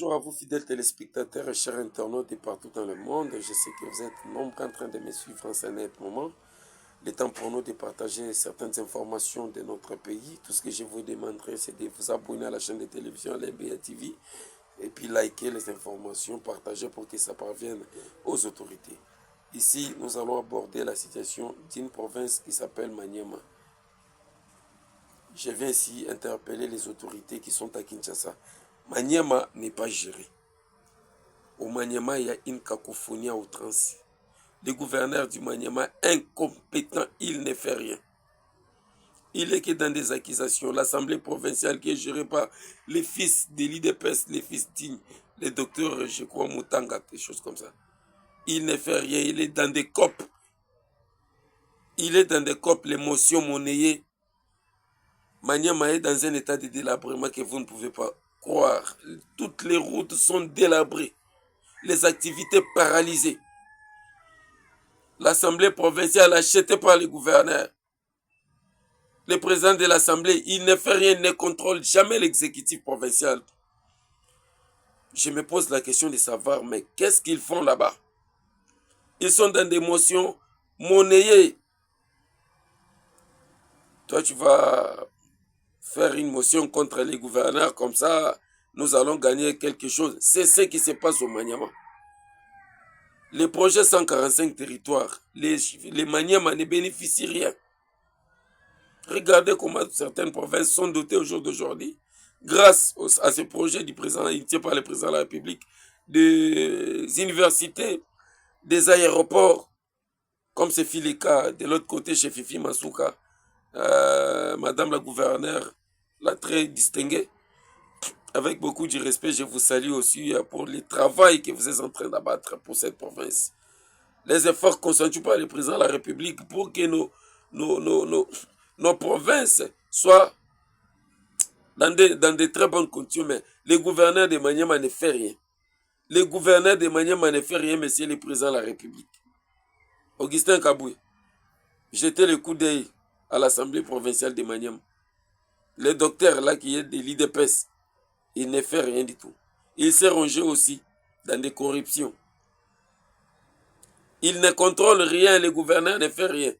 bonjour à vous fidèles téléspectateurs et chers internautes de partout dans le monde. Je sais que vous êtes nombreux en train de me suivre en ce moment. Le temps pour nous de partager certaines informations de notre pays. Tout ce que je vous demanderai, c'est de vous abonner à la chaîne de télévision LBA TV et puis liker les informations, partager pour que ça parvienne aux autorités. Ici, nous allons aborder la situation d'une province qui s'appelle Maniema. Je viens ici interpeller les autorités qui sont à Kinshasa. Maniema n'est pas géré. Au Maniema, il y a une cacophonie à outrance. Le gouverneur du Maniema, incompétent, il ne fait rien. Il est que dans des accusations. L'Assemblée provinciale qui est gérée par les fils de l'IDPS, les fils dignes, les docteurs, je crois, Moutanga, des choses comme ça. Il ne fait rien. Il est dans des copes. Il est dans des copes, l'émotion monnayée. Maniema est dans un état de délabrement que vous ne pouvez pas croire. Toutes les routes sont délabrées. Les activités paralysées. L'Assemblée provinciale achetée par le gouverneur. Le président de l'Assemblée, il ne fait rien, ne contrôle jamais l'exécutif provincial. Je me pose la question de savoir, mais qu'est-ce qu'ils font là-bas? Ils sont dans des motions monnayées. Toi, tu vas faire une motion contre les gouverneurs, comme ça, nous allons gagner quelque chose. C'est ce qui se passe au Maniema. Les projets 145 territoires, les Maniema ne bénéficient rien. Regardez comment certaines provinces sont dotées au jour d'aujourd'hui, grâce à ce projet du président, initié par le président de la République, des universités, des aéroports, comme c'est fait le cas de l'autre côté chez Fifi Masuka, Madame la gouverneure, la très distinguée. Avec beaucoup de respect, je vous salue aussi pour le travail que vous êtes en train d'abattre pour cette province. Les efforts consentis par le président de la République pour que nos provinces soient dans de très bonnes conditions. Mais le gouverneur de Maniema ne fait rien. Le gouverneur de Maniema ne fait rien, monsieur le président de la République. Augustin Kaboué, jetez le coup d'œil à l'Assemblée provinciale de Maniema. Le docteur là qui est de l'IDPS, il ne fait rien du tout. Il s'est rongé aussi dans des corruptions. Il ne contrôle rien, le gouverneur ne fait rien.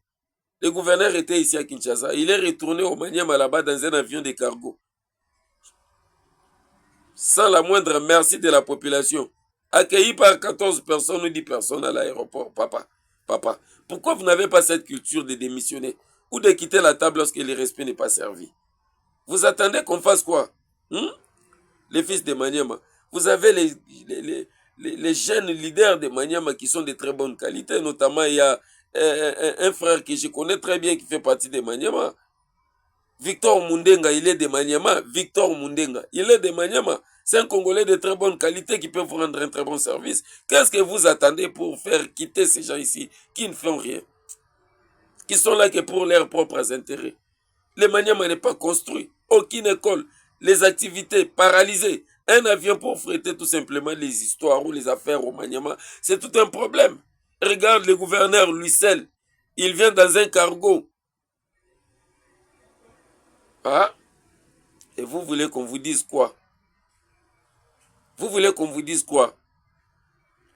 Le gouverneur était ici à Kinshasa. Il est retourné au Maniema là-bas dans un avion de cargo. Sans la moindre merci de la population. Accueilli par 14 personnes ou 10 personnes à l'aéroport. Papa, pourquoi vous n'avez pas cette culture de démissionner ou de quitter la table lorsque le respect n'est pas servi? Vous attendez qu'on fasse quoi? Les fils de Maniema. Vous avez les jeunes leaders de Maniema qui sont de très bonne qualité. Notamment, il y a un frère que je connais très bien qui fait partie de Maniema. Victor Mundenga, il est de Maniema. Victor Mundenga, il est de Maniema. C'est un Congolais de très bonne qualité qui peut vous rendre un très bon service. Qu'est-ce que vous attendez pour faire quitter ces gens ici qui ne font rien? Qui sont là que pour leurs propres intérêts. Le Maniema n'est pas construit. Aucune école. Les activités paralysées. Un avion pour fréter tout simplement les histoires ou les affaires au Maniema, c'est tout un problème. Regarde le gouverneur lui seul. Il vient dans un cargo. Ah? Et vous voulez qu'on vous dise quoi? Vous voulez qu'on vous dise quoi?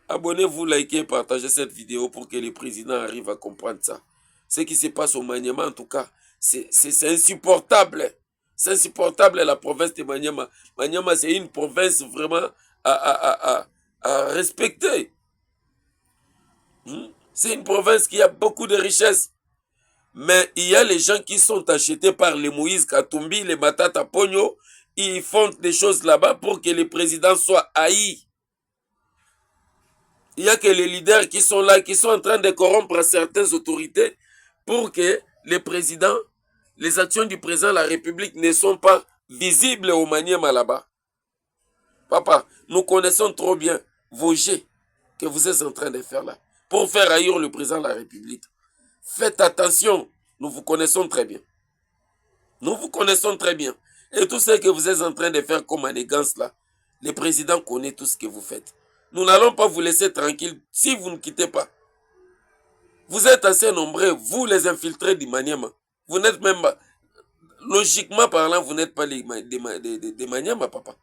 Abonnez-vous, likez et partagez cette vidéo pour que le président arrive à comprendre ça. Ce qui se passe au Maniema, en tout cas, c'est insupportable. C'est insupportable la province de Maniema. Maniema, c'est une province vraiment à respecter. C'est une province qui a beaucoup de richesses. Mais il y a les gens qui sont achetés par les Moïse Katumbi, les Matata Pogno. Ils font des choses là-bas pour que le président soit haï. Il n'y a que les leaders qui sont là, qui sont en train de corrompre certaines autorités pour que le président, les actions du président de la République ne sont pas visibles au Maniema là-bas. Papa, nous connaissons trop bien vos jets que vous êtes en train de faire là pour faire haïr le président de la République. Faites attention, nous vous connaissons très bien. Nous vous connaissons très bien. Et tout ce que vous êtes en train de faire comme manigance là, le président connaît tout ce que vous faites. Nous n'allons pas vous laisser tranquille si vous ne quittez pas. Vous êtes assez nombreux, vous les infiltrés du Maniema. Vous n'êtes même pas, logiquement parlant, vous n'êtes pas des Maniema, papa.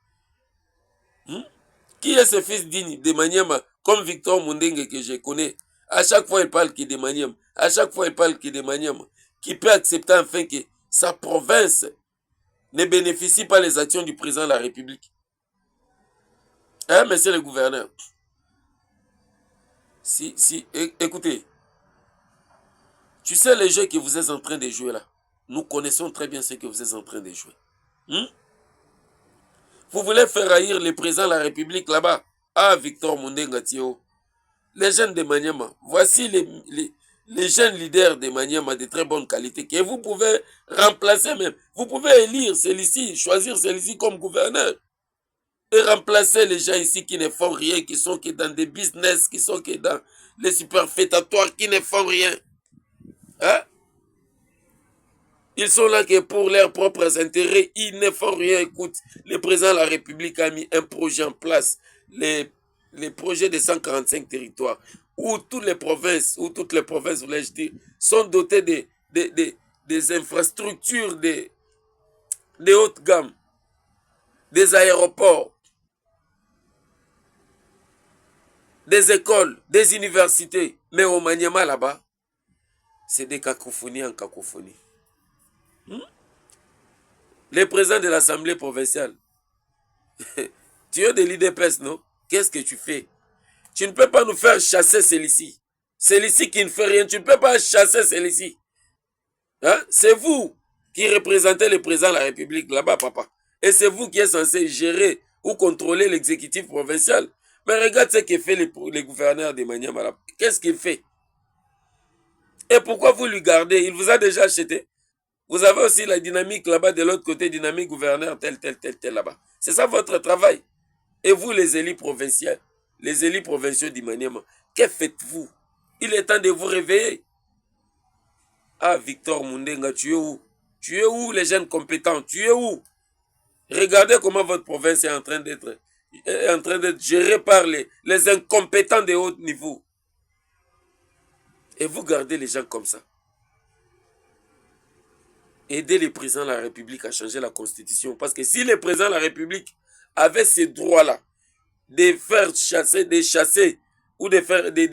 Qui est ce fils digne de Maniema, comme Victor Mundenge que je connais? À chaque fois, il parle qu'il est de Maniema. À chaque fois, il parle qu'il est de Maniema. Qui peut accepter enfin que sa province ne bénéficie pas les actions du président de la République? Hein, monsieur le gouverneur? Écoutez, tu sais les jeux que vous êtes en train de jouer là. Nous connaissons très bien ce que vous êtes en train de jouer. Hmm? Vous voulez faire haïr le président de la République là-bas? Ah, Victor Mundenga Tio. Les jeunes de Maniema. Voici les jeunes leaders de Maniema de très bonne qualité que vous pouvez remplacer même. Vous pouvez élire celui-ci, choisir celui-ci comme gouverneur. Et remplacer les gens ici qui ne font rien, qui sont que dans des business, qui sont que dans les superfétatoires, qui ne font rien. Hein? Ils sont là que pour leurs propres intérêts, ils ne font rien. Écoute, le président de la République a mis un projet en place, les projets de 145 territoires, où toutes les provinces, voulais-je dire, sont dotées des infrastructures de haute gamme, des aéroports, des écoles, des universités. Mais au Maniema là-bas, c'est des cacophonies en cacophonie. Les présidents de l'Assemblée provinciale, tu es de l'IDPS, non? Qu'est-ce que tu fais? Tu ne peux pas nous faire chasser celui-ci. Celui-ci qui ne fait rien, tu ne peux pas chasser celui-ci. Hein? C'est vous qui représentez le président de la République là-bas, papa. Et c'est vous qui êtes censé gérer ou contrôler l'exécutif provincial. Mais regarde ce que fait les gouverneurs de Maniema. Qu'est-ce qu'il fait? Et pourquoi vous lui gardez? Il vous a déjà acheté. Vous avez aussi la dynamique là-bas, de l'autre côté, dynamique gouverneur, tel là-bas. C'est ça votre travail. Et vous, les élus provinciaux, d'Imaniema, que faites-vous? Il est temps de vous réveiller. Ah, Victor Mundenga, tu es où? Tu es où, les jeunes compétents? Tu es où? Regardez comment votre province est en train d'être gérée par les incompétents de haut niveau. Et vous gardez les gens comme ça. Aider le président de la République à changer la constitution. Parce que si le président de la République avait ces droits-là, de faire chasser, ou de faire, de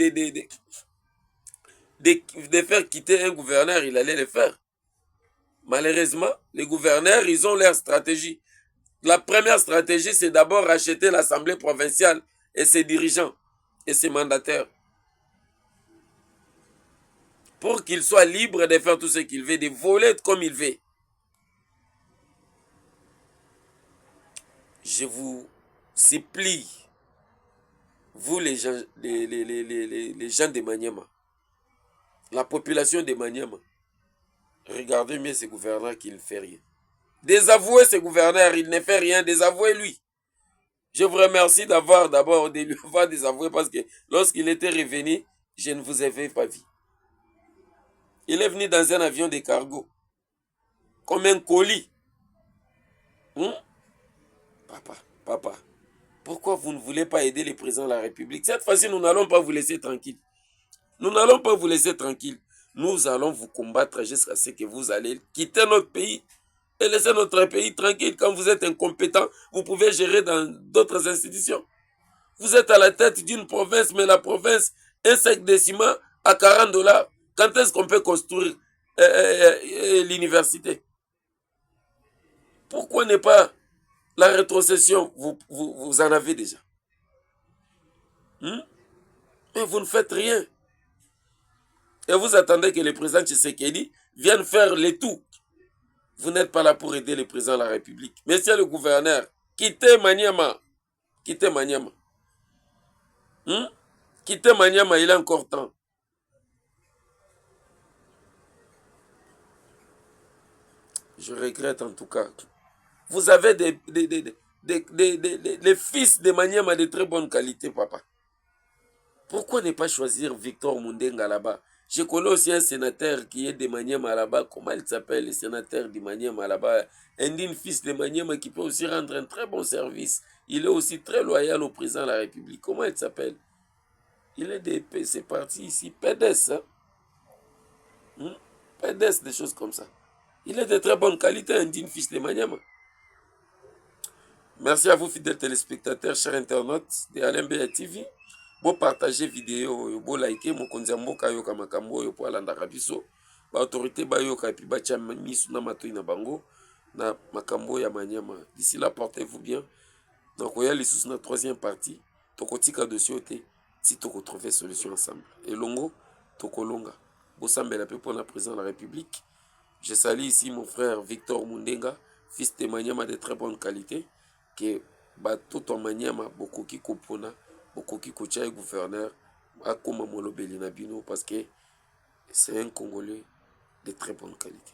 faire quitter un gouverneur, il allait le faire. Malheureusement, les gouverneurs, ils ont leur stratégie. La première stratégie, c'est d'abord racheter l'Assemblée provinciale et ses dirigeants et ses mandataires. Pour qu'il soit libre de faire tout ce qu'il veut, de voler comme il veut. Je vous supplie, vous les gens, les gens de Maniema, la population de Maniema, regardez bien ce gouverneur qui ne fait rien. Désavouez ce gouverneur, il ne fait rien, désavouez-lui. Je vous remercie d'avoir d'abord de lui avoir désavoué parce que lorsqu'il était revenu, je ne vous avais pas vu. Il est venu dans un avion de cargo, comme un colis. Papa, pourquoi vous ne voulez pas aider le président de la République? Cette fois-ci, nous n'allons pas vous laisser tranquille. Nous n'allons pas vous laisser tranquille. Nous allons vous combattre jusqu'à ce que vous allez quitter notre pays et laisser notre pays tranquille. Quand vous êtes incompétent, vous pouvez gérer dans d'autres institutions. Vous êtes à la tête d'une province, mais la province, un sac de ciment à $40. Quand est-ce qu'on peut construire l'université? Pourquoi ne pas la rétrocession? Vous en avez déjà. Mais vous ne faites rien. Et vous attendez que le président Tshisekedi vienne faire le tout. Vous n'êtes pas là pour aider le président de la République. Monsieur le gouverneur, quittez Maniema. Quittez Maniema. Quittez Maniema, il est encore temps. Je regrette en tout cas. Vous avez les fils de Maniema de très bonne qualité, papa. Pourquoi ne pas choisir Victor Mundenga là-bas? Je connais aussi un sénateur qui est de Maniema là-bas. Comment il s'appelle, le sénateur de Maniema là-bas? Un digne fils de Maniema qui peut aussi rendre un très bon service. Il est aussi très loyal au président de la République. Comment il s'appelle? Il est de c'est parti ici. PDS. Hein? PDS, des choses comme ça. Il est de très bonne qualité, un digne fils de Maniema. Merci à vous, fidèles téléspectateurs, chers internautes de Alain Beya TV. Bon partager vidéo, bon liker, mon konzi mboka yoka makambo yo po alandaka biso. Ba autorité ba yoka et puis ba tia misu na matoi na bango na makambo ya manyama. D'ici là, portez-vous bien. Donc, il y a les sous na troisième partie. Tokotika dossier ote, si toko trouver solution ensemble. Et longo, toko longa. Bosambe la pour la président de la République. Je salue ici mon frère Victor Mundenga, fils de Manyama de très bonne qualité, que tout en Manyama, beaucoup qui compona, beaucoup qui coachait gouverneur, à Koma Molobeli Nabino, parce que c'est un Congolais de très bonne qualité.